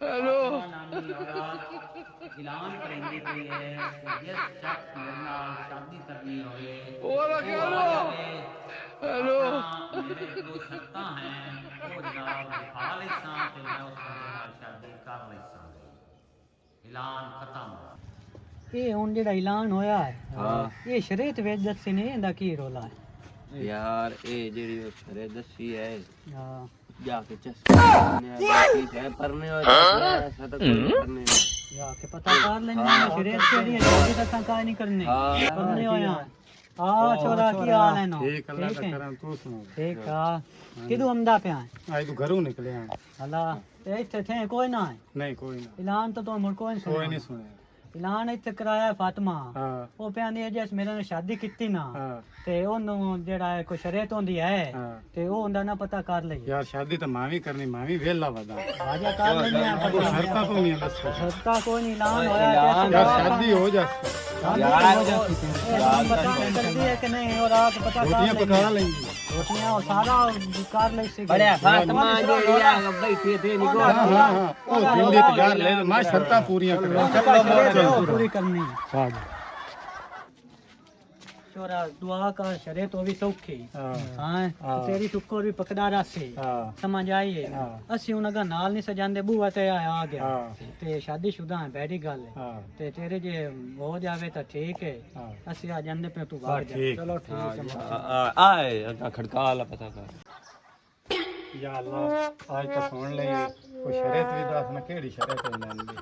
Hello नामी औलाद ऐलान करेंगे पई है कि जिस शख्स मेरे नाल शादी करनी होवे ओला वो क्या आ लो जावे हेलो अपना मेरे दो शर्तां हैं वो जनाब लिखा लेसां ते मैं उस बंदे नाल शादी कर लेसां ऐलान खत्म। ये हुन जेड़ा ऐलान होया है हाँ ये शरीयत विच दस्सी नहीं इंदा की रोला है। यार ए जेड़ी ओ छरे दसी है हां जाके चस्की है परने हो ऐसा तो कोई करने नहीं। या के पता कर लेने शरीयत केड़ी है जल्दी तक का नहीं करने हाँ। करने होया हां छोरा की हाल है नो ठीक अल्लाह का करम तू सुना ठीक हां किदू अमदा पे आए आज तू घरों निकले हैं अल्लाह ते इथे थे कोई ना है नहीं कोई ना ऐलान तो मुड़ कोई नहीं कोई सुना नहीं सुने ऐलान इथे कराया फातिमा हाँ ਉਹ ਪਿਆਂਦੀ ਹੈ ਜਿਸ ਮੇਰੇ ਨਾਲ ਸ਼ਾਦੀ ਕੀਤੀ ਨਾ हाँ ਤੇ ਉਹਨੂੰ ਜਿਹੜਾ ਹੈ ਕੋਈ ਸ਼ਰੀਅਤ ਹੁੰਦੀ ਹੈ हाँ ਤੇ ਉਹ ਹੁੰਦਾ ਨਾ ਪਤਾ ਕਰ ਲਈ यार शादी तो मां भी करनी मां भी वेला वदा ਆਜਾ ਕਰ ਲੈਂਦੇ ਆ वो शर्ता तो नहीं है बस ਸਸਤਾ ਕੋਈ ਨਹੀਂ ਐਲਾਨ ਹੋਇਆ यार शादी हो जा पता करदी है कि नहीं और रात पता कर रोटियां लेंगे पका लेंगी रोटियां और सारा कर ले सी बड़े फातिमा जेड़ी आ बैठी थे निको हाँ हाँ हाँ ओ जिंदगी तो यार ले मां शर्ता पूरी कर पूरी करनी है हाँ छोरा दुआ कर शरे तो भी सौखी हाँ हां तेरी टुक्कर भी पकड़ा रासी हाँ समझ आई है ਅਸੀਂ ਉਹਨਾਂ ਦਾ ਨਾਲ ਨਹੀਂ ਸਜਾਂਦੇ ਬੂਆ ਤੇ ਆ ਗਿਆ हाँ ਤੇ ਸ਼ਾਦੀशुदा ਹੈ ਬੈਠੀ ਗੱਲ ਹੈ हाँ ਤੇ ਤੇਰੇ ਜੇ ਹੋ ਜਾਵੇ ਤਾਂ ਠੀਕ ਹੈ हाँ ਅਸੀਂ ਆ ਜਾਂਦੇ ਪਏ ਤੂੰ ਬਾਹਰ ਜਾ ठीक। ਚਲੋ ਠੀਕ है आए खड़का ला पता कर या अल्लाह आज तो सुन ले कोई शरीयत भी दस ना केड़ी शरीयत है नंदी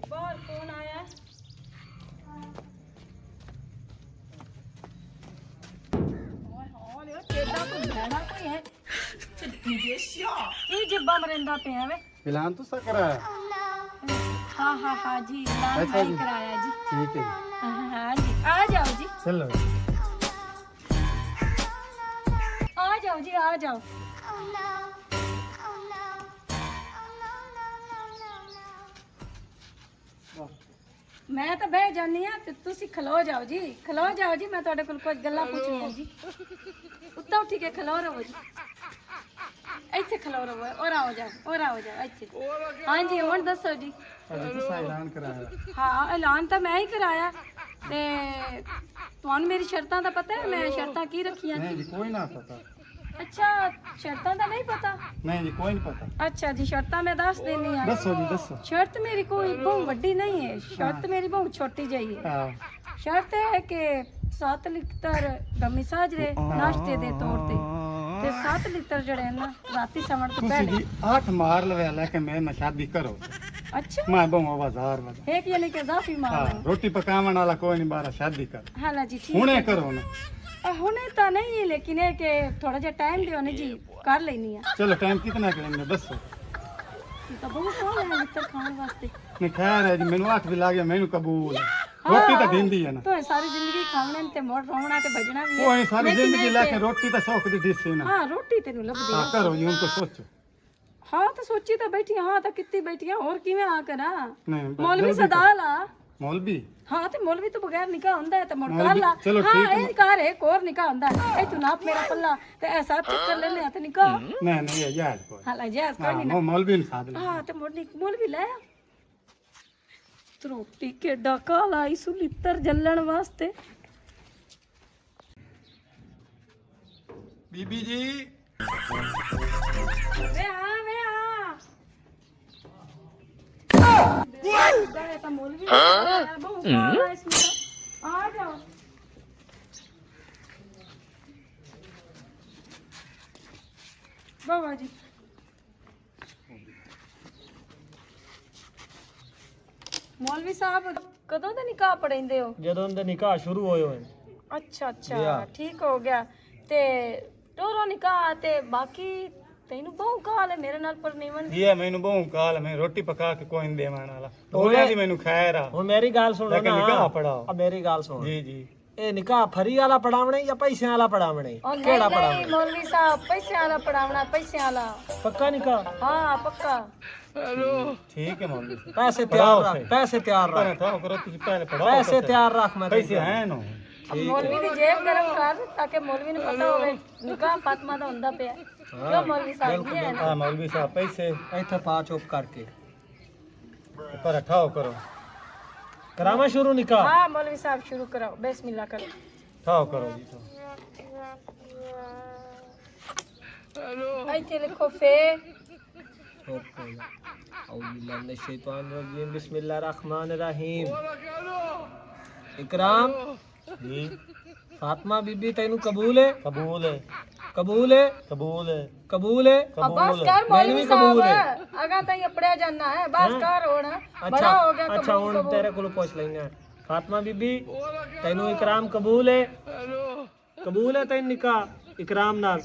बाहर कौन आया है? ये जिब्बा मरिंदा पे है वे ऐलान तो सा कराया हाँ हाँ हाँ जी ऐलान अच्छा नहीं जी। कराया जी ठीक है हाँ जी आ जाओ जी चलो आ जाओ जी आ जाओ मैं तो बह जानी हाँ ते तुसी खलो जाओ जी मैं ਤੁਹਾਡੇ ਕੋਲ ਕੁਝ ਗੱਲਾਂ ਪੁੱਛਣੀਆਂ ਜੀ ਉੱਤੇ ਉੱਠ ਕੇ ਖਲੋ ਰਹੋ ਜੀ ਇੱਥੇ ਖਲੋ ਰਹੋ ਔਰ ਆਓ ਜਾਓ ਇੱਥੇ ਹਾਂਜੀ ਹੁਣ ਦੱਸੋ ਜੀ अभी तो सा ऐलान कराया ਹਾਂ ਐਲਾਨ ਤਾਂ ਮੈਂ ਹੀ ਕਰਾਇਆ ਤੇ ਤੁਹਾਨੂੰ ਮੇਰੀ ਸ਼ਰਤਾਂ ਦਾ ਪਤਾ ਹੈ ਮੈਂ ਸ਼ਰਤਾਂ ਕੀ ਰੱਖੀਆਂ नहीं ਨੇ जी कोई ना पता ਅੱਛਾ ਸ਼ਰਤਾਂ ਦਾ ਨਹੀਂ ਪਤਾ नहीं जी कोई नहीं पता ਅੱਛਾ ਜੀ ਸ਼ਰਤਾਂ ਮੈਂ ਦੱਸ ਦੇਣੀ ਆ दसो जी दसो शर्त मेरी कोई बहुत बड़ी नहीं है शर्त मेरी बहुत छोटी जाई है हाँ शर्त है कि 7 लीटर गमी साजरे नाश्ते दे तौर ते 7 लीटर जड़े ना राती समण तो तुसी पहले जी 8 मार लवे लेकिन मैं ना शादी करो अच्छा मैं बहु बाजार में एक यानी कि इजाफी हाँ माल है रोटी पकावन वाला कोई नहीं बारा शादी कर हाला जी ठीक हुने करो ना हुने तो नहीं है लेकिन है कि थोड़ा जा टाइम दियो ना जी कर लेनी है चलो टाइम कितना करेंगे दसो तो बहुत कौन है लीटर खाने वास्ते नहीं खैर है जी मैनू 8 भी लागे मैनू कबूल है। रोटी तो दिंदी है ना तो सारी जिंदगी खाने ते मोड़ रोना ते बजना भी कोई सारी लेकिन जिंदगी है लेके कि- रोटी तो शौक दी डिश है ना हाँ रोटी तेनू लभदी हाँ करो जी उनको सोचो हाँ तो सोची तो बैठी हाँ तो कितनी बैठी और किवें आ करा नहीं मौलवी जल्दी सदा ला करो। मौलवी हाँ ਤੇ ਮੌਲਵੀ ਤੋਂ ਬਗੈਰ ਨਿਕਾਹ ਹੁੰਦਾ ਹੈ ਤੇ ਮੁੜ ਕਰ ਮੌਲਵੀ, ਲਾ ਚਲੋ ਹਾਂ ਠੀਕ ਹੈ। ਇਹ ਘਰ ਇੱਕ ਹੋਰ ਨਿਕਾਹ ਹੁੰਦਾ ਹੈ ਇਹ ਤੂੰ ਨਾਪ ਮੇਰਾ ਪੱਲਾ ਤੇ ਐਸਾ ਚੱਕਰ ਲੈ ਲਿਆ ਤੇ ਨਿਕਾਹ नहीं नहीं ये याद कोई ਹਾਲਾ ਜੈਸ हाँ ਕੋਈ ਨਹੀਂ मौलवी ने साथ ले ਹਾਂ ਤੇ ਮੌਲਵੀ ਲੈ ਤਰੋਟੀ ਕਿੱਡਾ ਕਾਲਾ ਇਸੂ ਲਿੱਤਰ ਜੱਲਣ ਵਾਸਤੇ बीबी जी ਵੇ ਆ ਤਾਂ ਮੌਲਵੀ ਬਹੁਤ ਕਾਲਾ ਇਸमें ਆ ਜਾਓ ਬਾਬਾ ਜੀ ਮੌਲਵੀ ਸਾਹਿਬ ਕਦੋਂ ਦਾ ਨਿਕਾਹ ਪੜਾਉਂਦੇ ਹੋ ਜਦੋਂ ਦੇ ਨਿਕਾਹ ਸ਼ੁਰੂ ਹੋਏ ਹੋਏ ਅੱਛਾ ਅੱਛਾ ਠੀਕ ਹੋ ਗਿਆ ਤੇ ਟੋਰੋ ਨਿਕਾਹ ਤੇ ਬਾਕੀ ਤੈਨੂੰ ਬਹੁ ਕਾਲ ਹੈ ਮੇਰੇ ਨਾਲ ਪਰ ਨੀਵਨ ये मैनू बहु काल मैं रोटी पका के कोई नहीं देवन वाला ओले दी मैनू खैर आ ਹੁਣ ਮੇਰੀ ਗੱਲ ਸੁਣੋ लेकिन निकाह पढ़ाओ ਆ ਮੇਰੀ ਗੱਲ ਸੁਣ जी जी ਇਹ ਨਿਕਾਹ ਫਰੀ ਵਾਲਾ ਪੜਾਵਣਾ ਜਾਂ ਪੈਸਿਆਂ ਵਾਲਾ ਪੜਾਵਣਾ ਕਿਹੜਾ ਪੜਾਉਣਾ ਮੌਲਵੀ ਸਾਹਿਬ ਪੈਸਿਆਂ ਵਾਲਾ ਪੜਾਉਣਾ ਪੈਸਿਆਂ ਵਾਲਾ ਪੱਕਾ ਨਿਕਾਹ ਹਾਂ ਪੱਕਾ ठीक है मौलवी ਪੈਸੇ ਤਿਆਰ ਰੱਖ ਪੈਸੇ ਤਿਆਰ ਰੱਖ पर था करो तुझे पहले पढ़ाओ ਪੈਸੇ ਤਿਆਰ ਰੱਖ ਮੈਂ पैसे हैं नो ਮੌਲਵੀ ਦੀ ਜੇਬ ਗਰਮ ਕਰ ਤਾਂ ਕਿ ਮੌਲਵੀ ਨੂੰ ਪਤਾ ਹੋਵੇ ਨਿਕਾਹ ਫਾਤਮਾ ਦਾ ਹੁੰਦਾ ਪਿਆ ਕਿਉਂ ਮੌਲਵੀ ਸਾਹਿਬ ਜੀ ਹੈ ਨਾ हाँ मौलवी साहब पैसे ਇੱਥੇ ਪਾ ਚੁੱਪ ਕਰਕੇ पर ठाओ करो ਕਰਾਵਾਂ ਸ਼ੁਰੂ ਨਿਕਾਹ हाँ मौलवी साहब शुरू कराओ बिस्मिल्लाह करो ठाओ करो जी तो ਇੱਥੇ ਲਿਖੋ ਫੇ बिस्मिल्लाहिर्रहमानिर्रहीम इकराम जी फातिमा बीबी तेनू कबूल है कबूल है कबूल है कबूल है कबूल है बस कबूल है कर मौलवी भी साहब कबूल है। अगा ताई अपड़िया जाना है बस कर होना बड़ा अच्छा हो गया अच्छा कबूल हुन कबूल तेरे कोल पूछ लेंगे फातिमा बीबी तेनू इकराम कबूल है तेन निकाह इकराम नाल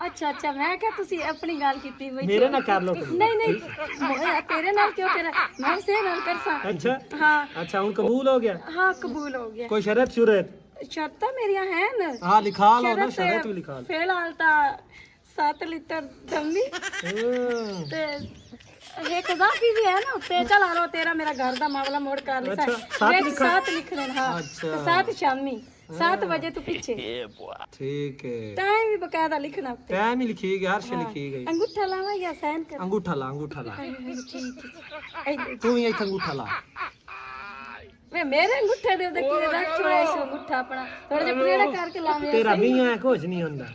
अच्छा अच्छा मैं क्या तुसी अपनी गल कीती बई मेरे ना कर लो कबूल। नहीं नहीं मोया तेरे नाल क्यों करा मैं से नाल कर सा अच्छा हाँ अच्छा हुन कबूल हो गया हाँ कबूल हो गया कोई शरत शुरत शर्तां मेरियां हैं न हाँ लिखा लो ना शरत भी लिखा लो फिलहाल ता 7 लीटर दमी ते एक इजाफी भी है ना उत्ते चल आ लो तेरा मेरा घर दा मामला मोड़ कर ली अच्छा, साथ साथ लिखने हाँ अच्छा। ते 7 शामी 7 बजे तू पीछे ठीक है टाइम भी बकायदा लिखना उत्ते टाइम ही लिखी गई हर शे लिखी गई अंगूठा लावा या साइन कर अंगूठा ला ठीक है तू ही इथे अंगूठा ला वे मेरे अंगूठे दे की रख छोड़ा इस अंगूठा अपना थोड़ा जिहा प्रेड़ा करके लावे तेरा भी है कुछ नहीं होंदा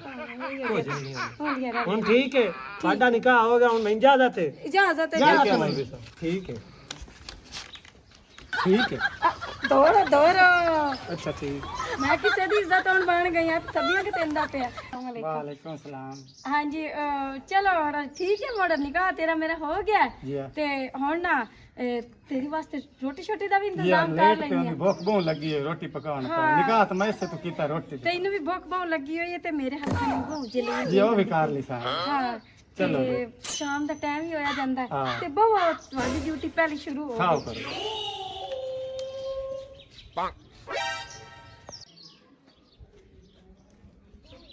कुछ नहीं होंदा हुन ठीक है साडा निकाह हो गया हुन मैं इजाजत है इजाजत है ठीक है मौलवी साहब ठीक है दौड़ दौड़ अच्छा ठीक मैं किसे दी इज्जत होन बन गई है तबिया के तेंदा पे वालेकुम सलाम हाँ जी चलो और ठीक है मोड़ निकाह तेरा मेरा हो गया जी हाँ। ते हुन ना तेरी वास्ते रोटी छोटी दा भी ये इंतजाम कर लेट पे लेंगे भूख बहुत लगी है रोटी पकाने को हाँ। निकाह तो मैं से तो कीता रोटी तैनू भी भूख बहुत लगी हुई है ते मेरे हाथ में बहुत जलेबी जी वो भी कर ली सा हाँ चलो ते शाम दा टाइम ही होया जांदा है हाँ। ते बहुत वाली ड्यूटी पहली शुरू हो खाओ गई करो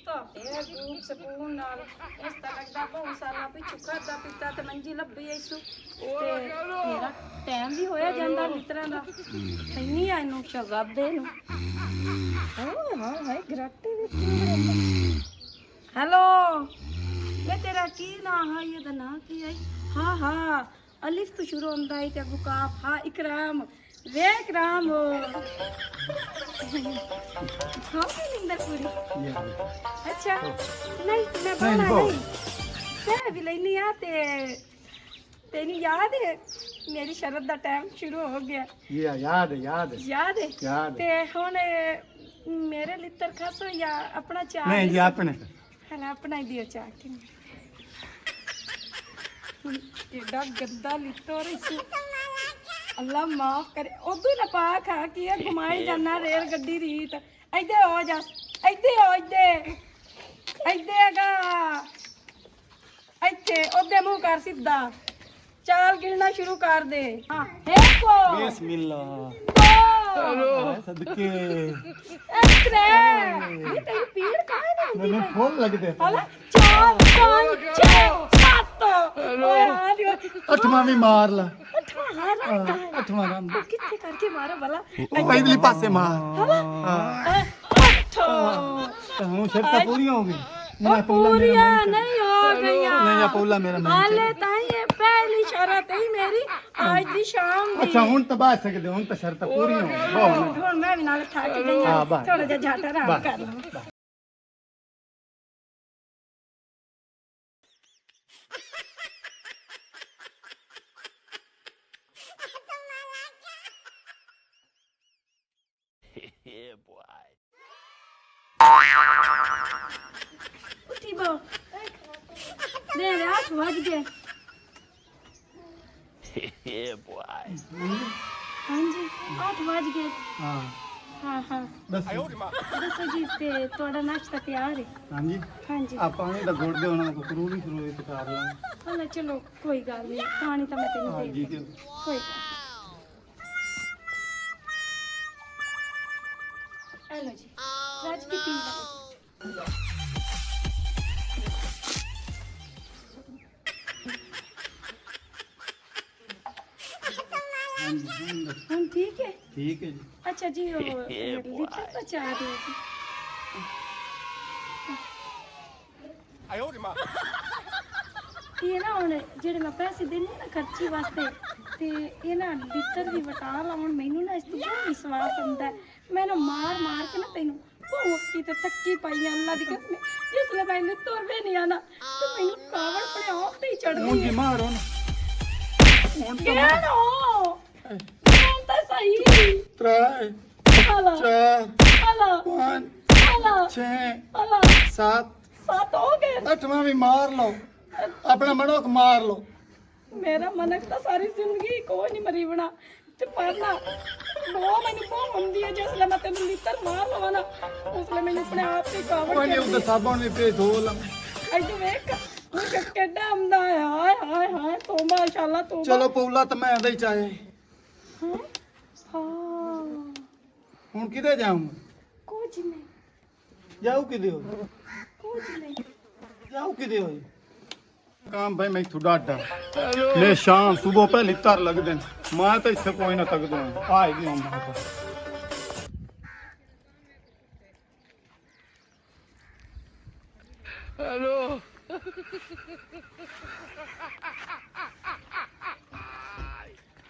ਤੁਹਾਡੇ ਗੂਪ ਸਕੂਨ ਨਾਲ ਇਸ ਤਾਂ ਲੱਗਦਾ ਬਹੁਤ ਸਾਲਾਂ ਪਿੱਛੋਂ ਖਾਦਾ ਪੀਤਾ ਤੇ ਮੰਜੀ ਲੱਭੀ ਐਸੂ ਤੇ ਮੇਰਾ ਟਾਈਮ ਵੀ ਹੋਇਆ ਜਾਂਦਾ ਮਿੱਤਰਾਂ ਦਾ ਇੰਨੀ ਆ ਇਹਨੂੰ ਸ਼ਗਾਬੇ ਨੂੰ ਹਾਏ ਗਰਾਟੇ ਵਿੱਚ ਹੈਲੋ ਇਹ ਤੇਰਾ ਕੀ ਨਾਂ ਹੈ ਇਹਦਾ ਨਾਂ ਕੀ ਹੈ ਹਾਂ ਹਾਂ ਅਲਿਫ ਤੋਂ ਸ਼ੁਰੂ ਹੁੰਦਾ ਹੈ ਤੇ ਅੱਗੋਂ ਕਾਫ ਹਾਂ ਇਕਰਾਮ ਵੇ ਇਕਰਾਮ हाँ निंदा पूरी अच्छा नहीं मैं बोला नहीं मैं भी लेनी आ ते तेरी याद है मेरी शरत दा टाइम शुरू हो गया ये याद है याद है ते हुन मेरे लित्र खासो या अपना चाह नहीं जी अपने हला अपना ही दियो चाह के एडा गंदा लित्तो रही अल्लाह माफ करे उदू ना पा खा की घुमाई जाना रेल गड्डी रीत इधे हो जा इधे हो इधे गा इथे ओदे मुंह कर सीधा चाल गिनना शुरू कर दे हां देखो बिस्मिल्लाह हेलो सदके एक्सरे ये तेरी पीड़ काहे नहीं होती मैंने फोन लग दे हला 4 5 6 7 अठवां भी मार ला अठवां कितने करके मारो भला पैदली पासे मार हूं शर्त पूरी हो गई मैं पूरिया नहीं हो गई नहीं पौला मेरा हाले ताई ये पहली शर्त है मेरी आज दी शाम दी अच्छा हुन तो बात सकदे हुन तो शर्त पूरी हो गई बहुत हुन मैं भी नाल थक गई हां थोड़ा जा झाटा आराम कर लो उठी बो दे रात बज गए हाँ जी 8 बज गए हां हाँ हाँ बस दसो जी ते थोड़ा नाश्ता तैयार है हां जी हाँ जी आप पानी दा घोट दे उन्हां को करूरी शुरू कर ला हां चलो कोई गल नहीं पानी तो मैं तेन हां दे जी कोई गल हेलो जी राज की पी लो हम ठीक है ਠੀਕ ਹੈ ਜੀ। ਅੱਛਾ ਜੀ ਉਹ ਲੀਟਰ ਦਾ ਚਾਹ ਦਿਓ ਜੀ। ਇਹ ਨਾ ਹੁਣ ਜਿਹੜੇ ਮੈਂ ਪੈਸੇ ਦੇਣੇ ਨਾ ਖਰਚੀ ਵਾਸਤੇ ਤੇ ਇਹ ਨਾ ਲੀਟਰ ਦੀ ਵਟਾ ਲਾਉਣ ਮੈਨੂੰ ਨਾ ਇਸ ਤੋਂ ਬਹੁਤ ਵਿਸ਼ਵਾਸ ਹੁੰਦਾ ਹੈ। ਮੈਨੂੰ ਮਾਰ ਮਾਰ ਕੇ ਨਾ ਤੈਨੂੰ ਭੌਂਕੀ ਤੇ ਥੱਕੀ ਪਾਈ ਆ ਅੱਲਾ ਦੀ ਕਸਮ। ਜਿਸ ਵੇਲੇ ਮੈਨੂੰ ਤੁਰ ਵੀ ਨਹੀਂ ਆਣਾ ਤੇ ਮੈਨੂੰ ਕਾਵੜ ਆਪਣੇ ਆਪ ਤੇ ਹੀ ਹੁਣ ਚੜਦੀ ਜੀ ਹੈ। ਮਾਰੋ ਨਾ। ਕਿਹੜੋ ਮੈਂ ਤਾਂ ਸਹੀ 3 ਆਲਾ 4 ਆਲਾ 5 ਆਲਾ 6 ਆਲਾ 7 ਸੱਤ ਹੋ ਗਏ। 8ਵਾਂ ਵੀ ਮਾਰ ਲਓ। ਆਪਣਾ ਮਨੋਕ ਮਾਰ ਲਓ। ਮੇਰਾ ਮਨਕ ਤਾਂ ਸਾਰੀ ਜ਼ਿੰਦਗੀ ਕੋਈ ਨਹੀਂ ਮਰੀਵਣਾ ਤੇ ਪਰ ਨਾ ਬਹੁਤ ਮੈਨੂੰ ਬਹੁਤ ਹੁੰਦੀ ਹੈ ਜਿਸ ਵੇਲੇ ਮੈਂ ਤੈਨੂੰ ਲੀਟਰ ਮਾਰ ਲਵਾਂ ਨਾ ਉਸ ਵੇਲੇ ਮੈਨੂੰ ਆਪਣੇ ਆਪ ਤੇ ਕਾਵੜ ਕੋਈ ਨਹੀਂ ਉਹਦਾ ਸਾਬਣ ਵੀ ਤੇ ਧੋ ਲਾਂ। ਇੱਥੇ ਵੇਖ ਉਹ ਕਿੱਡਾ ਆਉਂਦਾ ਹੈ। ਹਾਏ ਹਾਏ ਹਾਏ ਤੋਬਾ ਮਾਸ਼ਾਅੱਲਾ ਤੋਬਾ। ਚਲੋ ਪੌਲਾ ਤਾਂ ਮੈਂ ਆਂਦਾ ਹੀ ਚਾਹੇ। ਹਾਂ ਹੁਣ ਕਿਤੇ ਜਾਊਂ? ਕੁਝ ਨਹੀਂ ਜਾਊ ਕਿਤੇ ਹੋ? ਕੁਝ ਨਹੀਂ। ਜਾਊ ਕਿਤੇ ਹੋ? काम भाई मैं थोड़ा डर ले शाम सुबह पहले तर लग दे मैं तो इससे कोई ना तक दूं आएगी हम हेलो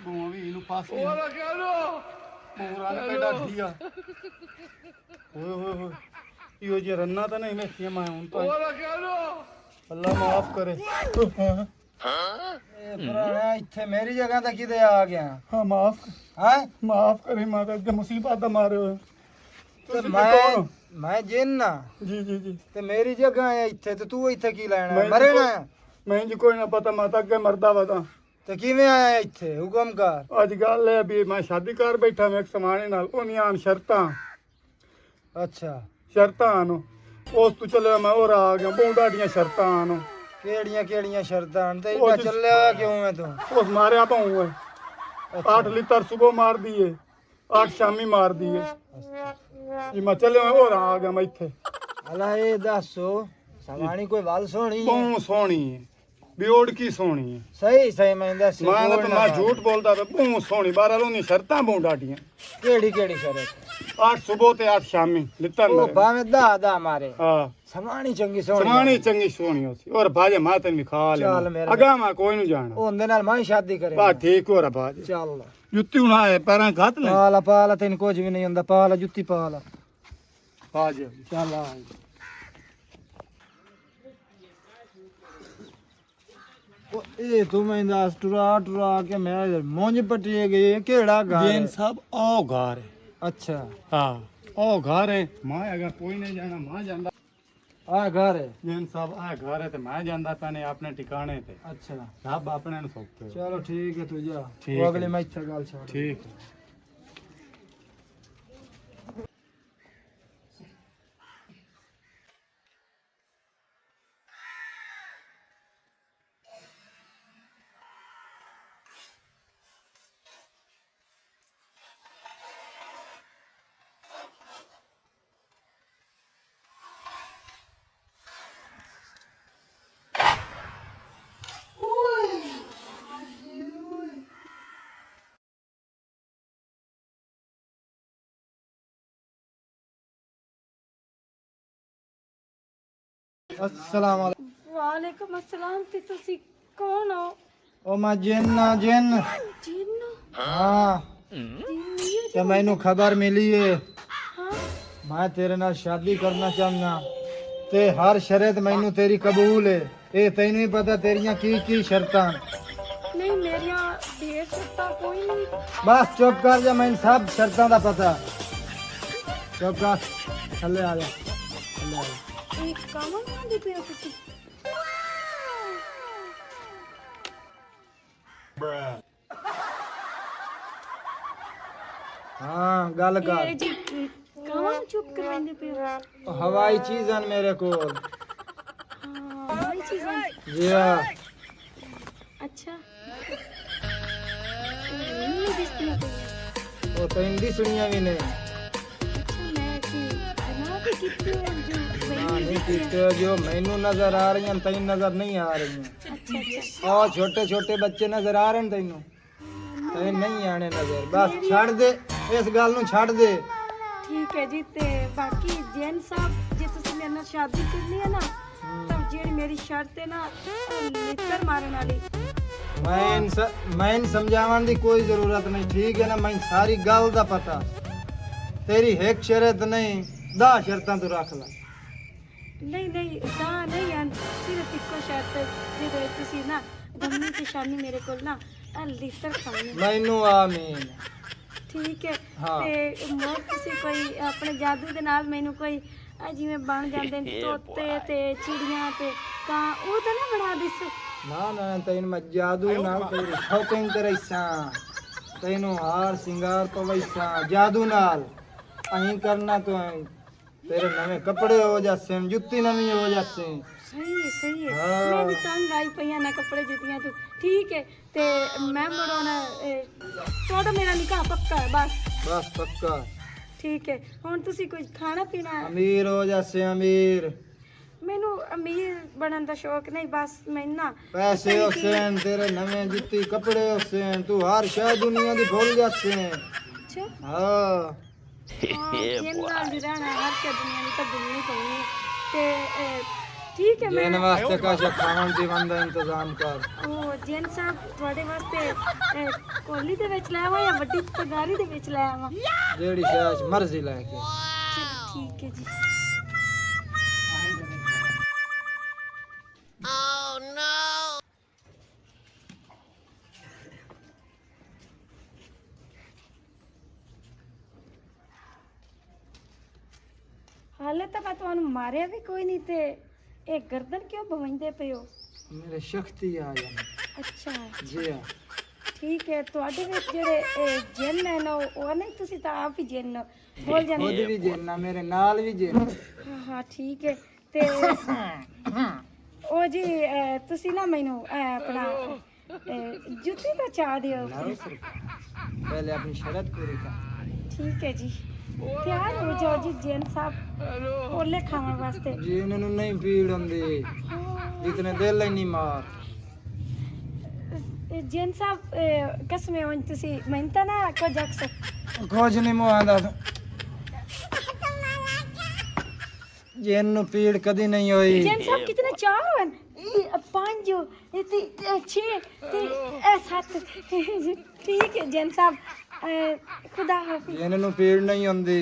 भी इनु पास ओला चलो पूरा ने पेड़ा दिया ओए ओए ओए यो जे रन्ना तो नहीं मैं मैं हूं तो ओला चलो अल्लाह माफ करे। ਪੁਰਾਣਾ ਇੱਥੇ ਮੇਰੀ ਜਗ੍ਹਾ ਤੇ ਕਿਤੇ ਆ ਗਿਆ हाँ माफ ਹੈ माफ करे माता के मुसीबत दा मारे हो ਤੇ ਤੁਸੀਂ ਕੌਣ ਹੋ? ਮੈਂ ਜਿੰਨ ਆ जी जी जी ਤੇ ਮੇਰੀ ਜਗ੍ਹਾ ਹੈ ਇੱਥੇ ਤੇ ਤੂੰ ਇੱਥੇ ਕੀ ਲੈਣਾ ਮੈਂ ਮਰੇਣਾ मैं जी कोई ना पता माता के मरदा वा ता ਤੇ ਕਿਵੇਂ ਆਇਆ ਇੱਥੇ ਹੁਕਮ ਕਰ ਅੱਜ ਗੱਲ ਹੈ ਵੀ ਮੈਂ ਸ਼ਾਦੀ ਕਰ ਬੈਠਾ ਮੈਂ ਇੱਕ ਸਮਾਣੇ ਨਾਲ ਉਹਨੀਆਂ ਆਨ ਸ਼ਰਤਾਂ ਅੱਛਾ ਨੂੰ ਉਸ ਤੋਂ ਚੱਲਿਆ ਮੈਂ ਹੋਰ ਆ ਗਿਆ ਬੌਂਡਾ ਦੀਆਂ ਸ਼ਰਤਾਂ ਨੂੰ ਕਿਹੜੀਆਂ ਕਿਹੜੀਆਂ ਸ਼ਰਤਾਂ ਤੇ ਉਹ ਇੰਨਾ ਜਿਸ- ਚੱਲਿਆ ਕਿਉਂ ਹੈ ਤੂੰ ਉਸ ਮਾਰਿਆ ਪਾਉਂ ਹੈ 8 ਲੀਟਰ ਸਵੇਰ ਮਾਰ ਦੀਏ 8 ਸ਼ਾਮੀ ਮਾਰ ਦੀਏ ਜੀ ਮੈਂ ਚੱਲਿਆ ਹੋਰ ਆ ਗਿਆ ਮੈਂ ਇੱਥੇ ਅਲਾ ਇਹ ਦੱਸੋ ਸਵਾਣੀ ਕੋਈ ਵੱਲ ਸੋਹਣੀ ਹੈ ਬਹੁਤ ਸੋਹਣੀ ਹੈ ਬਿਓੜ ਕੀ ਸੋਹਣੀ ਹੈ ਸਹੀ ਸਹੀ ਮੈਂ ਦੱਸ ਮੈਂ ਝੂਠ ਬੋਲਦਾ ਤਾਂ ਬਹੁਤ ਸੋਹਣੀ ਬਾਰਾਂ ਲੋਨੀ ਸ਼ਰਤਾਂ ਬੌਂਡਾ ਦੀਆਂ ਕਿਹੜੀ ਕਿਹੜੀ ਸ਼ਰਤ 8 ਸਵੇਰ ਤੇ 8 ਸ਼ਾਮੀ ਲਿੱਤਰ ਉਹ ਮੇਰੇ ਭਾਵੇਂ ਦਾ ਮਾਰੇ ਹਾਂ ਸਮਾਣੀ ਚੰਗੀ ਸੋਹਣੀ ਸਮਾਣੀ ਚੰਗੀ ਸੋਹਣੀ ਹੋਸੀ ਔਰ ਬਾਜੇ ਮਾਤਨ ਵੀ ਖਾ ਲੈ ਚੱਲ ਮੇਰਾ- ਅਗਾ ਮੈਂ ਕੋਈ ਨਹੀਂ ਜਾਣਾ ਉਹਦੇ ਨਾਲ ਮੈਂ ਸ਼ਾਦੀ ਕਰੇ ਬਾ ਠੀਕ ਹੋ ਰਾ ਬਾਜੇ ਚੱਲ ਜੁੱਤੀ ਹੁਣਾ ਹੈ ਪੈਰਾਂ ਘੱਤ ਲੈ ਪਾ ਲਾ ਤੈਨੂੰ ਕੁਝ ਵੀ ਨਹੀਂ ਹੁੰਦਾ ਪਾ ਲਾ ਜੁੱਤੀ ਪਾ ਲਾ ਬਾਜੇ ਚੱਲ ਆ ਉਹ ਇਹ ਤੂੰ ਮੈਂ ਦੱਸ ਟੁਰਾ ਕੇ ਮੈਂ ਮੋਂਜ ਪਟੀਏ ਗਈ ਕਿਹੜਾ ਘਰ ਜੈਨ ਸਾਹਿਬ ਉਹ ਘਰ ਹੈ ਅੱਛਾ ਹਾਂ ਉਹ ਘਰ ਹੈ ਮੈਂ ਅਗਰ ਕੋਈ ਨਹੀਂ ਜਾਣਾ ਮੈਂ ਜਾਂਦਾ ਆ ਘਰ ਹੈ ਜੈਨ ਸਾਹਿਬ ਆ ਘਰ ਹੈ ਤੇ ਮੈਂ ਜਾਂਦਾ ਪੈਨੇ ਆਪਣੇ ਟਿਕਾਣੇ ਤੇ ਅੱਛਾ ਰੱਬ ਆਪਣੇ ਨੂੰ ਸੌਖੇ ਚਲੋ ਠੀਕ ਹੈ ਤੂੰ ਜਾ ਠੀਕ ਉਹ ਹੈ। ਅਗਲੇ ਮੈਂ ਇੱਥੇ ਗੱਲ ਛੱਡ ਠੀਕ अस्सलाम वालेकुम ਵਾਲੇਕੁਮ ਅਸਲਾਮ ਤੇ ਤੁਸੀਂ ਕੌਣ ਹੋ? ओ मैं जिन्न ਜਿੰਨ हाँ ਜਿੰਨ ते मैनू खबर मिली है ਹਾਂ मैं तेरे नाल शादी करना चाहना ते हर शर्त मैनू तेरी कबूल है ये तैनू ही पता तेरियां की शर्तां ਨਹੀਂ ਮੇਰੀਆਂ ਢੇਰ ਸੱਤਾ ਕੋਈ ਨਹੀਂ। बस चुप कर जा मैनू सब शर्तां दा पता चुप कर थल्ले आ जा थल्ले आ जा ਇਹ ਕੰਮ ਆਂਦੇ ਪਏ ਹੋ ਤੁਸੀਂ? हाँ गल ਇਹ कर ਜੀ ਕੰਮ ਚੁੱਪ ਕਰਵਾਉਂਦੇ ਪਏ ਹੋ? हवाई चीज़ मेरे को ਹਾਂ ਇਹ ਚੀਜ਼ਾਂ जी हाँ ਅੱਛਾ ਇਹ ਦਿਸਦੀਆਂ ਪਈਆਂ। वो तो हिंदी सुनिया भी नहीं ਅੱਛਾ ਮੈਂ ਕੀ ਬਣਾ ਕੇ ਕੀਤੀ ਹੋ ਜੋ हाँ नहीं पीते हो जो मैनू नजर आ रही हैं तैनू नजर नहीं आ रही हैं ਅੱਛਾ ਅੱਛਾ और छोटे छोटे बच्चे नजर आ रहे हैं तैनू तैनू नहीं आने नजर बस छड़ दे ਇਸ ਗੱਲ ਨੂੰ ਛੱਡ ਦੇ। ਠੀਕ ਹੈ ਜੀ। ਤੇ ਬਾਕੀ ਜੈਨ ਸਾਹਿਬ ਜੇ ਤੁਸੀਂ ਮੇਰੇ ਨਾਲ ਸ਼ਾਦੀ ਕਰਨੀ ਹੈ ਨਾ ਤਾਂ ਜਿਹੜੀ ਮੇਰੀ ਸ਼ਰਤ ਹੈ ਨਾ ਲਿੱਤਰ ਮਾਰਨ ਵਾਲੀ ਮੈਂ ਸਮਝਾਉਣ ਦੀ ਕੋਈ ਜ਼ਰੂਰਤ ਨਹੀਂ, ਠੀਕ ਹੈ ਨਾ? ਮੈਨੂੰ ਸਾਰੀ ਗੱਲ ਦਾ ਪਤਾ। ਤੇਰੀ ਇੱਕ ਸ਼ਰਤ ਨਹੀਂ 10 ਸ਼ਰਤਾਂ ਤੂੰ ਰੱਖ ਲੈ। ਨਹੀਂ ਤਾਂ ਨਹੀਂ ਹੈ, ਸਿਰਫ ਇੱਕੋ ਸ਼ਰਤ ਜਿਹਦੇ ਵਿੱਚ ਤੁਸੀਂ ਨਾ ਗੰਮੀ ਤੇ ਸ਼ਾਨੀ ਮੇਰੇ ਕੋਲ ਨਾ ਲਿੱਤਰ ਖਾਣੇ। ਮੈਨੂੰ ਆਮੀਨ। ਠੀਕ ਹੈ। ਹਾਂ। ਤੇ ਮੋਰ ਤੁਸੀਂ ਕੋਈ ਆਪਣੇ ਜਾਦੂ ਦੇ ਨਾਲ ਮੈਨੂੰ ਕੋਈ ਜਿਵੇਂ ਬਣ ਜਾਂਦੇ ਨੇ ਤੋਤੇ ਤੇ ਚਿੜੀਆਂ ਤੇ ਕਾਂ, ਉਹ ਤਾਂ ਨਾ ਬਣਾ ਦਿਸ। ਨਾ ਤੈਨੂੰ ਮੈਂ ਜਾਦੂ ਨਾਲ ਤੇਰੀ ਸ਼ਾਪਿੰਗ ਕਰਾਈਸਾਂ, ਤੈਨੂੰ ਹਾਰ ਸਿੰਗਾਰ ਪਵਾਈਸਾਂ ਜਾਦੂ ਨਾਲ। ਅਹੀਂ ਕਰਨਾ ਤੂੰ ਤੇਰੇ ਨਵੇਂ ਕੱਪੜੇ ਹੋ ਜਾਸੇ, ਜੁੱਤੀ ਨਵੀਂ ਹੋ ਜਾਸੇ। ਸਹੀ ਹੈ। ਹਾਂ। ਮੈਂ ਵੀ ਤੰਗ ਆਈ ਪਈਆਂ ਨਾ ਕੱਪੜੇ ਜੁੱਤੀਆਂ ਤੋਂ। ਠੀਕ ਹੈ। ਤੇ ਮੈਂ ਮੜਾਉਣਾ ਤੁਹਾਡਾ ਮੇਰਾ ਨਿਕਾਹ ਪੱਕਾ ਹੈ ਬਸ ਪੱਕਾ। ਠੀਕ ਹੈ। ਹੁਣ ਤੁਸੀਂ ਕੁਝ ਖਾਣਾ ਪੀਣਾ ਹੈ? ਅਮੀਰ ਹੋ ਜਾਸੇ ਅਮੀਰ। ਮੈਨੂੰ ਅਮੀਰ ਬਣਨ ਦਾ ਸ਼ੌਕ ਨਹੀਂ, ਬਸ ਮੈਂ ਨਾ ਪੈਸੇ ਹੁਸੈਨ, ਤੇਰੇ ਨਵੇਂ ਜੁੱਤੀ ਕੱਪੜੇ ਹੁਸੈਨ, ਤੂੰ ਹਰ ਸ਼ੈ ਦੁਨੀਆ ਦੀ ਭੁੱਲ ਜਾਸੇ। ਅੱਛਾ ਹਾਂ ਜਿੰਨ ਨਾਲ ਦੀ ਰਹਿਣਾ ਹਰ ਸ਼ੈ ਦੁਨੀਆ ਦੀ ਤਾਂ ਭੁੱਲਣੀ ਪਊਗੀ। ਤੇ ਠੀਕ ਹੈ। ਜੇਨ ਮੈਂ ਵਾਸਤੇ ਕਾਸ਼ਾ ਖਾਣ ਪੀਣ ਦਾ ਇੰਤਜ਼ਾਮ ਕਰ। ਉਹ ਜੈਨ ਸਾਹਿਬ ਤੁਹਾਡੇ ਵਾਸਤੇ ਕੋਲੀ ਦੇ ਵਿੱਚ ਲੈ ਆਵਾਂ ਜਾਂ ਵੱਡੀ ਤਗਾਰੀ ਦੇ ਵਿੱਚ ਲੈ ਆਵਾਂ? ਜਿਹੜੀ ਸ਼ੈ ਮਰਜ਼ੀ ਲੈ ਕੇ। ਚਲੋ ਠੀਕ ਹੈ ਜੀ। ਹਾਲੇ ਤਾਂ ਮੈਂ ਤੁਹਾਨੂੰ ਮਾਰਿਆ ਵੀ ਕੋਈ ਨਹੀਂ ਤੇ ਇਹ ਗਰਦਨ ਕਿਉਂ ਭਵੰਦੇ ਪਏ ਹੋ? ਮੇਰੇ ਸ਼ਕਤੀ ਆ ਜਾਣਾ। ਅੱਛਾ ਜੀ ਹਾਂ। ਠੀਕ ਹੈ। ਤੁਹਾਡੇ ਵਿੱਚ ਜਿਹੜੇ ਜਿੰਨ ਹੈ ਨਾ ਉਹ ਨਹੀਂ, ਤੁਸੀਂ ਤਾਂ ਆਪ ਹੀ ਜਿੰਨ ਬੋਲ ਜਾਂਦੇ। ਖੁਦ ਵੀ ਜੇਨਾ, ਮੇਰੇ ਨਾਲ ਵੀ ਜੇਨਾ। ਹਾਂ ਠੀਕ ਹੈ। ਤੇ ਉਹ ਜੀ ਤੁਸੀਂ ਨਾ ਮੈਨੂੰ ਆਪਣਾ ਜੁੱਤੀ ਦਾ ਚਾਹ ਦਿਓ। ਪਹਿਲੇ ਆਪਣੀ ਸ਼ਰਤ ਪੂਰੀ ਕਰ। ਠੀਕ ਹੈ ਜੀ। ਤਿਆਰ ਹੋ ਜਾਓ ਜੀ ਜੈਨ ਸਾਹਿਬ ਓਲੇ ਖਾਣ ਵਾਸਤੇ। ਜੀ ਇਹਨਾਂ ਨੂੰ ਨਹੀਂ ਪੀੜ ਹੁੰਦੀ ਜਿਤਨੇ ਦਿਲ ਹੀ ਨਹੀਂ ਮਾਰ। ਜੈਨ ਸਾਹਿਬ ਕਸਮੇ ਹੁਣ ਤੁਸੀਂ ਮੈਨੂੰ ਤਾਂ ਨਾ ਕੁਝ ਅਕਸਰ ਕੁਝ ਨਹੀਂ ਮੁਆਂਦਾ। ਜਿੰਨ ਨੂੰ ਪੀੜ ਕਦੀ ਨਹੀਂ ਹੋਈ। ਜੈਨ ਸਾਹਿਬ ਕਿਤਨੇ ਚਾਰ ਹਨ? 5 ਇਹ 6 ਤੇ ਇਹ 7। ਠੀਕ ਹੈ ਜੈਨ ਸਾਹਿਬ, ਖੁਦਾ ਹਾਫਿਜ਼। ਜਿੰਨ ਨੂੰ ਪੀੜ ਨਹੀਂ ਹੁੰਦੀ।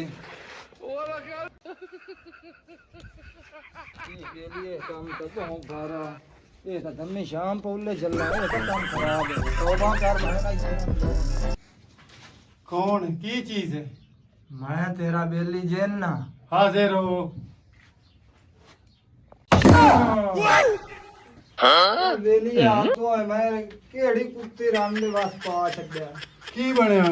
ਕੰਮ ਤਾਂ ਬਹੁਤ ਸਾਰਾ ਇਹ ਤਾਂ ਦਮੇ ਸ਼ਾਮ ਪੌਲੇ ਚੱਲਣਾ, ਇਹ ਤਾਂ ਕੰਮ ਖਰਾਬ ਹੈ। ਤੋਬਾ ਕਰ ਮੈਂ। ਕੌਣ ਕੀ ਚੀਜ਼ ਹੈ? ਮੈਂ ਤੇਰਾ ਬੇਲੀ ਜਿੰਨ ਹਾਜ਼ਰ ਹੋ। ਬੇਲੀ ਆ ਤੂੰ ਮੈਂ ਕਿਹੜੀ ਕੁੱਤੀ ਰੰਗ ਦੇ ਵਸ ਪਾ ਛੱਡਿਆ। ਕੀ ਬਣਿਆ?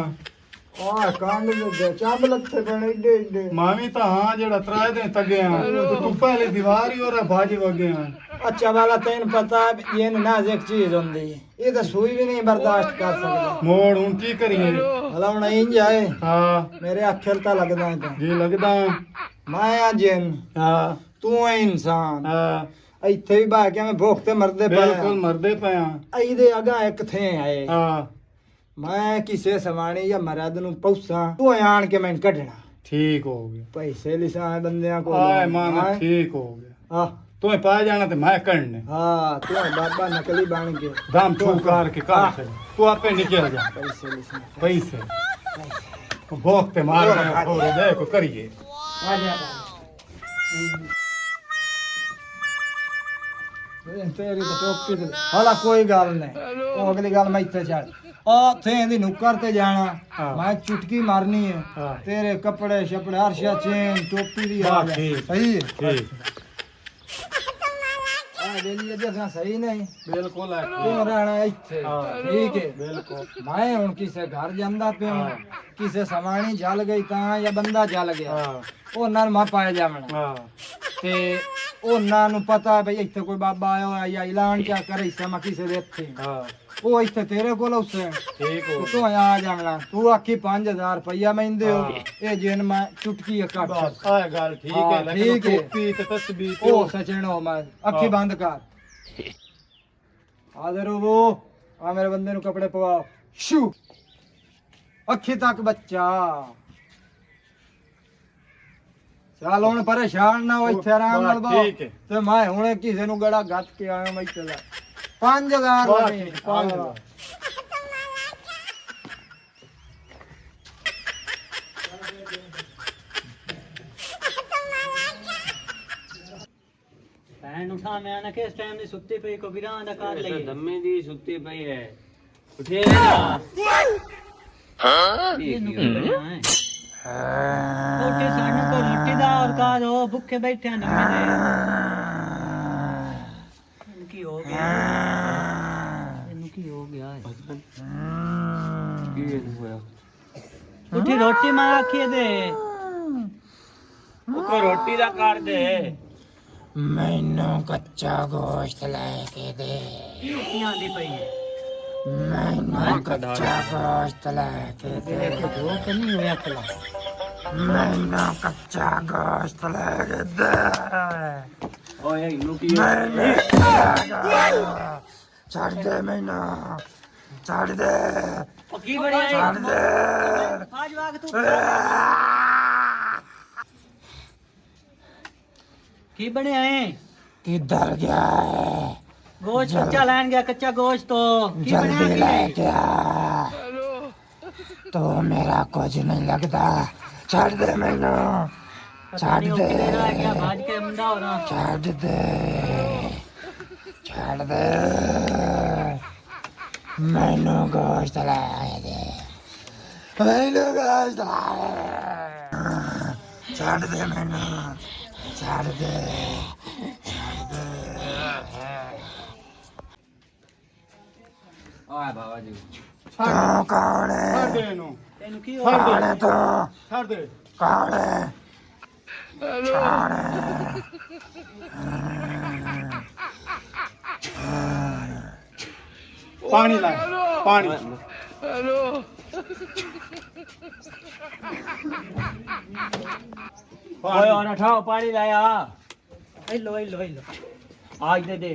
ਆਹ ਕੰਡ ਦੇ ਚੰਬ ਲੱਥੇ ਬਣੇ ਏਡੇ ਏਡੇ। ਮਾਵੀ ਤਾਂ ਹਾਂ ਜਿਹੜਾ ਤਰਾਏ ਦੇ ਤੱਗਿਆ ਤੂੰ ਪਹਿਲੇ ਦੀਵਾਰ ਹੀ ਉਹਦਾ ਬਾਜ ਵਗਿਆ। ਅੱਛਾ ਵਾਲਾ ਤੈਨੂੰ ਪਤਾ ਇਹ ਨਾਜ਼ੁਕ ਚੀਜ਼ ਹੁੰਦੀ ਹੈ, ਇਹ ਤਾਂ ਸੂਈ ਵੀ ਨਹੀਂ ਬਰਦਾਸ਼ਤ ਕਰ ਸਕਦਾ। ਮੋੜ ਹੁਣ ਕੀ ਕਰੀਏ? ਹਲਾ ਹੁਣ ਇੰਜ ਜਾਏ ਹਾਂ ਮੇਰੇ ਅੱਖਰ ਤਾਂ ਲੱਗਦਾ ਹੈ ਤਾਂ ਜੀ ਲੱਗਦਾ। ਮੈਂ ਆ ਜਿੰਨ, ਹਾਂ ਤੂੰ ਹੈ ਇਨਸਾਨ। ਹਾਂ ਇੱਥੇ ਵੀ ਬਾ ਕੇ ਮੈਂ ਭੁੱਖ ਤੇ ਮਰਦੇ ਪਏ ਬਿਲਕੁਲ ਮਰਦੇ ਪਿਆ। ਇਹਦੇ ਅਗਾ ਇੱਕ ਥੇ ਆਏ। ਹਾਂ ਮੈਂ ਕਿਸੇ ਸਵਾਣੀ ਜਾਂ ਮਰਦ ਨੂੰ ਪੌਸਾਂ, ਤੂੰ ਆਣ ਕੇ ਮੈਨੂੰ ਕੱਢਣਾ। ਠੀਕ ਹੋ ਗਿਆ। ਪੈਸੇ ਲਿਸਾਂ ਬੰਦਿਆਂ ਕੋਲ। ਆਏ ਮਾਂ ਠੀਕ ਹੋ ਗਿਆ। ਆਹ ਤੂੰ ਪਾ ਜਾਣਾ ਤੇ ਮੈਂ ਕਰਨੇ ਹਾਂ ਤੂੰ ਬਾਬਾ ਨਕਲੀ ਬਣ ਕੇ ਦਮ ਠੋਕ ਕਰਕੇ ਕਰ ਛੱਡ। ਤੂੰ ਆਪੇ ਨਿਕਲ ਜਾ। ਪੈਸੇ ਲਿਸਾਂ ਪੈਸੇ ਭੋਗ ਤੇ ਮਾਰ ਹੋਰ ਦੇ ਕੋ ਕਰੀਏ। ਆ ਜਾ ਤੇਰੀ ਤਾਂ ਟੋਪੀ ਤੇ ਹਾਲਾ ਕੋਈ ਗੱਲ ਨਹੀਂ। ਉਹ ਅਗਲੀ ਗੱਲ ਮੈਂ ਇੱਥੇ ਛੱਡ। ਉਹ ਥੇ ਦੀ ਨੁੱਕਰ ਤੇ ਜਾਣਾ, ਮੈਂ ਚੁਟਕੀ ਮਾਰਨੀ ਹੈ। ਹਾਂ। ਤੇਰੇ ਕੱਪੜੇ ਛਪੜੇ ਹਰ ਸ਼ਾ ਚੇਨ ਟੋਪੀ ਦੀ ਆ ਹਾਂ, ਜਾ। ਠੀਕ। ਸਹੀ ਹੈ। ਠੀਕ ਆ ਬੇਲੀ ਇਹ ਦੇਖਣਾ ਸਹੀ ਨਹੀਂ। ਬਿਲਕੁਲ ਹੈ। ਤੂੰ ਰਹਿਣਾ ਇੱਥੇ। ਹਾਂ। ਠੀਕ ਹੈ। ਬਿਲਕੁਲ ਮੈਂ ਹੁਣ ਕਿਸੇ ਘਰ ਜਾਂਦਾ ਪਿਆ, ਕਿਸੇ ਸਵਾਣੀ ਜਲ ਗਈ ਤਾਂ ਜਾਂ ਬੰਦਾ ਜਲ ਗਿਆ, ਹਾਂ ਉਹਨਾਂ ਨੂੰ ਮੈਂ ਪਾਇਆ ਜਾਵਣਾ। ਹਾਂ ਤੇ ਉਹਨਾਂ ਨੂੰ ਪਤਾ ਵੀ ਇੱਥੇ ਕੋਈ ਬਾਬਾ ਆਇਆ ਹੋਇਆ ਜਾਂ ਐਲਾਨ ਕਿਆ ਕਰੇ ਇਸ ਮੈਂ ਕਿਸੇ ਦੇ ਇੱਥੇ ਹਾਂ ਉਹ ਇੱਥੇ ਤੇਰੇ ਕੋਲ ਉਸੇ ਠੀਕ ਹੋ ਤੂੰ ਆ ਜਾਵਣਾ। ਤੂੰ ਆਖੀ 5000 ਰੁਪਇਆ ਮੈਂਦੇ ਹੋ, ਹਾਂ। ਇਹ ਜਿੰਨ ਮੈਂ ਚੁਟਕੀ ਕੱਟ ਬਸ ਆਹ ਗੱਲ ਠੀਕ ਹਾਂ, ਹੈ। ਲੇਕਿਨ ਠੀਕ ਹੈ। ਟੋਪੀ ਤੇ ਤਸਬੀਹ ਤੇ ਉਹ ਸਚਣੋ ਮੈਂ ਅੱਖੀ ਹਾਂ। ਬੰਦ ਕਰ। ਹਾਜ਼ਰ ਹੋਵੋ। ਆ ਮੇਰੇ ਬੰਦੇ ਨੂੰ ਕੱਪੜੇ ਪਵਾਓ। ਸ਼ੂ ਅੱਖੀ ਤੱਕ ਬੱਚਾ। ਚੱਲ ਹੁਣ ਪਰੇਸ਼ਾਨ ਨਾ ਹੋ, ਇੱਥੇ ਆਰਾਮ ਨਾਲ ਬਸ ਬਾ ਠੀਕ ਹੈ। ਤੇ ਮੈਂ ਹੁਣੇ ਕਿਸੇ ਨੂੰ ਗੜਾ ਗੱਤ ਕੇ ਆਇਆ ਮੈਂ ਇੱਥੇ ਲੈ 5000 ਬਸ ਲੈਣੇ। ਠੀਕ, 5000। ਭੈਣ ਉਠਾ, ਮੈਂ ਨਾ ਕਿਸ ਟਾਈਮ ਦੀ ਸੁੱਤੀ ਪਈ ਕੋ ਵਿਰਾਂ ਦਾ ਕਰ ਲਈਏ। ਦਮੇ ਦੀ ਸੁੱਤੀ ਪਈ ਹੈ, ਉਠੇ ਨਾ। ਇਹਨੂੰ ਕੀ ਬਣਿਆ ਹੈ? ਉੱਠੇ ਸਾਨੂੰ ਕੋ ਰੋਟੀ ਦਾ ਔਰ ਕਾ ਦੋ ਭੁੱਖੇ ਬੈਠੇ ਆਂ ਦਮੇ ਦੇ। ਇਹਨੂੰ ਕੀ ਹੋ ਗਿਆ? ਇਹਨੂੰ ਕੀ ਹੋ ਗਿਆ ਹੈ? ਕੀ ਹੋਇਆ? ਉੱਠੀ ਰੋਟੀ ਮਾਂ ਆਖੀਏ ਦੇ। ਉਹ ਕੋ ਰੋਟੀ ਦਾ ਕਰ ਦੇ। ਮੈਨੂੰ ਕੱਚਾ ਗੋਸ਼ਤ ਲੈ ਕੇ ਦੇ। ਕੀ ਆਂਦੀ ਪਈ ਹੈ? ਮੈਨੂੰ ਕੱਚਾ ਗੋਸ਼ਤ ਲੈ ਕੇ ਦੇ। ਜੋ ਨਹੀਂ ਹੋਇਆ ਖਲਾ। ਮੈਨੂੰ ਕੱਚਾ ਗੋਸ਼ਤ ਲੈ ਕੇ ਦੇ। ਓਏ ਇਹਨੂੰ ਕੀ ਛੱਡ ਦੇ ਮੈਨੂੰ, ਛੱਡ ਦੇ, ਉਹ ਕੀ ਬਣਿਆ? ਛੱਡ ਦੇ। ਆਜ ਵਾਗ ਤੂੰ ਕੀ ਬਣਿਆ ਹੈ? ਕਿੱਧਰ ਗਿਆ ਹੈ? ਗੋਸ਼ਤ ਕੱਚਾ ਲੈਣ ਗਿਆ, ਕੱਚਾ ਗੋਸ਼ਤ ਤੋਂ ਕੀ ਬਣਿਆ? ਜਲਦੀ ਲੈ ਕੀ ਕੇ ਆ। ਤੋ ਮੇਰਾ ਕੁਝ ਨਹੀਂ ਲੱਗਦਾ। ਛੱਡ ਦੇ ਮੈਨੂੰ, ਪਤਾ ਨਹੀਂ ਉਹ ਕਿਹਦੇ ਨਾਲ ਗਿਆ, ਭਾਜ ਕੇ ਮੁੰਡਾ ਹੋ ਰਹਾ। ਛੱਡ ਦੇ, ਛੱਡ ਦੇ। ਮੈਨੂੰ ਗੋਸ਼ਤ ਲੈ ਦੇ, ਮੈਨੂੰ ਗੋਸ਼ਤ ਲੈ ਦੇ। ਛੱਡ ਦੇ ਮੈਨੂੰ, ਛੱਡ ਦੇ, ਛੱਡ ਦੇ। ਓਏ ਬਾਬਾ ਜੀ, ਤੂੰ ਕੌਣ ਛੱਡ ਦੇ ਹੈ? ਇਹਨੂੰ, ਤੈਨੂੰ ਕੀ ਹੋ ਛੱਡ ਕੌਣ ਦੇ, ਹੈ ਤੂੰ? ਛੱਡ ਦੇ। ਕੌਣ ਹੈ? ਕੌਣ ਹੈ? ਪਾਣੀ ਲਾ, ਪਾਣੀ। ਓਏ ਔਰ ਉਠਾਓ, ਪਾਣੀ ਲਾਇਆ। ਇਹ ਲੋ ਆਜ ਦੇ ਦੇ।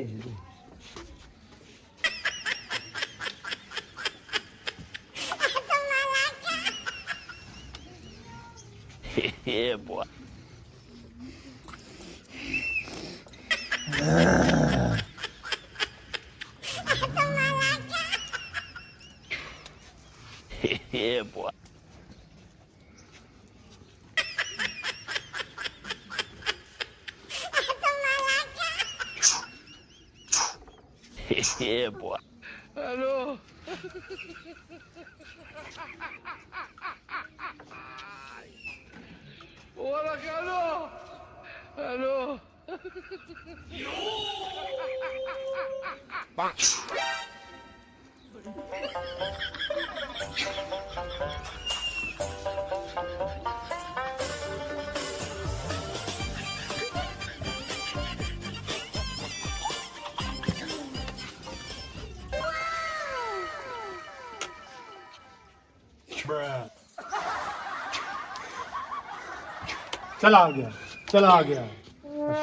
चला गया, चला गया,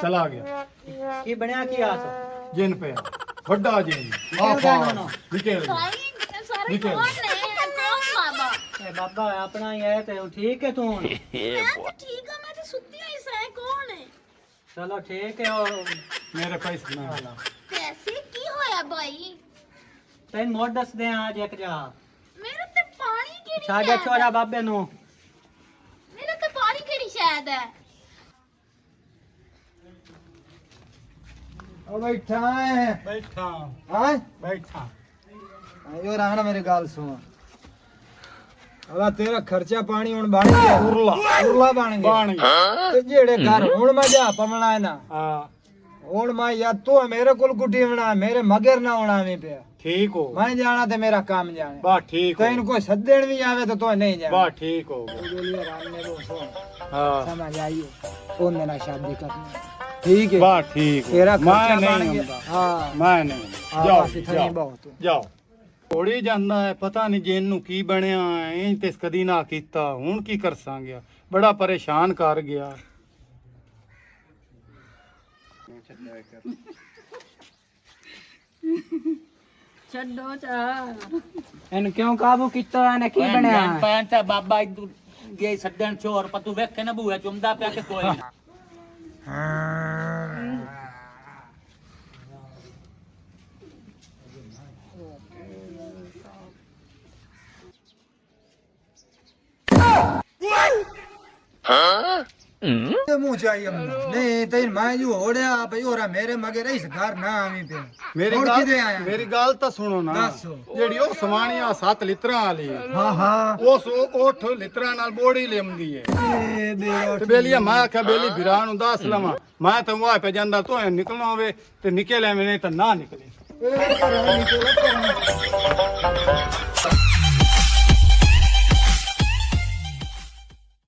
चला गया। ਕੀ ਬਣਿਆ? ਕੀ ਆਸ? जिन पे बड़ा जिन निकल गया दोनों। निकल गया। सारे निकल। कौन है? कौन बाबा? ਇਹ ਬਾਬਾ ਆਪਣਾ ਹੀ ਹੈ ਤੇ ਉਹ ਠੀਕ ਹੈ ਤੂੰ ਹੁਣ? मैं तो ठीक है, मैं तो सुती हुई से कौन है? ਚਲੋ ਠੀਕ ਹੈ। ਉਹ मेरे पैसे ना पैसे की होया भाई? ਤੈਨੂੰ ਮੋੜ ਦੱਸਦੇ ਆ ਅੱਜ ਇੱਕ ਜਾ। मेरे ते पानी केड़ी ਸਾਡੇ शायद ਛੋਰਾ है? ਬਾਬੇ ਨੂੰ। मेरे ते पानी केड़ी शायद है? ओ बैठा है। बैठा, हाँ बैठा। यो रहना मेरी गाल सुन। अला तेरा खर्चा पानी हुन बन गया। उरला उरला बन गया। बन गया। ते जेड़े घर हुन मैं जा पवना है ना, हाँ, हुन मैं या तो मेरे कोल गुड्डी बना, मेरे मगर ना होना में पे। ठीक हो। मैं जाना ते मेरा काम जाने। बस ठीक तो हो। इनको सद्देण भी आवे तो नहीं जाना। बस ठीक हो गया। तो लिए रामने को सुन, हाँ, समझ आइए। कौन मेरा शादी करनी? ठीक है। बस ठीक हो। तेरा खर्चा मैं बन नहीं गया। आऊंगा। हाँ मैं नहीं। हाँ, जाओ, बस इतना ही जाओ, बहुत है। ਜਾਓ। ਥੋੜੀ ਜਾਂਦਾ ਹੈ, ਪਤਾ ਨਹੀਂ ਜੇ ਇਹਨੂੰ ਕੀ ਬਣਿਆ ਐ ਤੇ ਕਦੀ ਨਾ ਕੀਤਾ, ਹੁਣ ਕੀ ਕਰ ਸਾਂਗਿਆ, ਬੜਾ ਪਰੇਸ਼ਾਨ ਕਰ ਗਿਆ। ਛੱਡੋ ਚਾ ਇਹਨੂੰ ਕਿਉਂ ਕਾਬੂ ਕੀਤਾ ਇਹਨੇ ਕੀ ਬਣਿਆ ਪੈਣ ਤੇ ਬਾਬਾ ਜੇ ਸੱਦਣ ਚੋਰ ਪਰ ਤੂੰ ਵੇਖ ਕੇ ਨਾ ਬੂਹੇ ਚੁੰਮਦਾ ਪਿਆ ਕਿ ਕੋਈ ਨਾ मुंह चाहिए नहीं तेन मैं जो होड़या भाई ओरा मेरे मगर इस घर ना आवी पे ਮੇਰੀ ਗੱਲ ਤਾਂ ਸੁਣੋ ਨਾ ਦੱਸੋ। ਜਿਹੜੀ ਉਹ ਸਮਾਣੀਆਂ 7 ਲਿਤਰਾਂ ਵਾਲੀ हाँ हाँ ਉਸ 8 ਲਿਤਰਾਂ ਨਾਲ ਬੋੜੀ ਲਿਮਦੀ ਹੈ ਤੇ ਬੇਲੀਆ ਮੈਂ ਆਖਿਆ ਬੇਲੀ ਵਿਰਾਨ ਨੂੰ ਦੱਸ ਲਵਾਂ ਮੈਂ ਤਾਂ ਉਹ ਪੈ ਜਾਂਦਾ ਤੋਂ ਨਿਕਲਣਾ ਹੋਵੇ ਤੇ ਨਿਕਲ ਐਵੇਂ ਨਹੀਂ ਤਾਂ ਨਾ ਨਿਕਲੇ